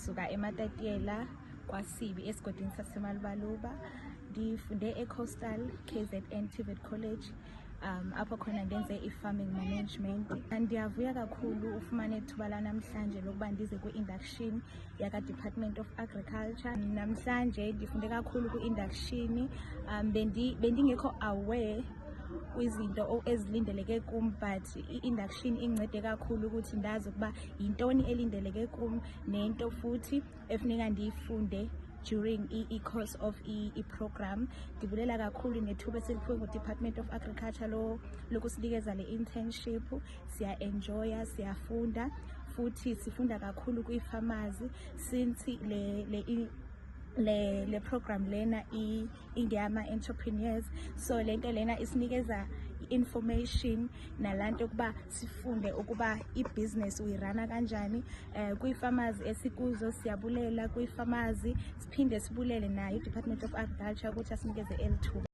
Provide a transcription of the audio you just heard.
ngisuka eMatatiyela kwaSibi esigodini saseMalubaluba. Ndifunde eCoastal KZN TVET College. Apho khona ngenze i-farming management. Ndiyavuya kakhulu ufumane ithuba lanamhlanje lokuba ndize kwi-induction yaka-Department of Agriculture. Namhlanje ndifunde kakhulu kwi-induction. Bendingekho aware kwizinto ezilindeleke kum, but i-induction incede kakhulu ukuthi ndazi ukuba yintoni elindeleke kum nento futhi efuneka ndiyifunde during i-course of i-program. Ndibulela kakhulu nethuba esiliphiwe ngu-Department of Agriculture lokusinikeza le internship. Siya-enjoya, siyafunda futhi sifunda kakhulu kwi-farmers since le program lena ingeyama-entrepreneurs. So lento lena isinikeza information nalanto ukuba sifunde ukuba i-business uyirana kanjani. Kwi-farmers esikuzo siyabulela, kwi-farmers siphinde sibulele nayo i-Department of Agriculture ukuthi asinikeze elithuba.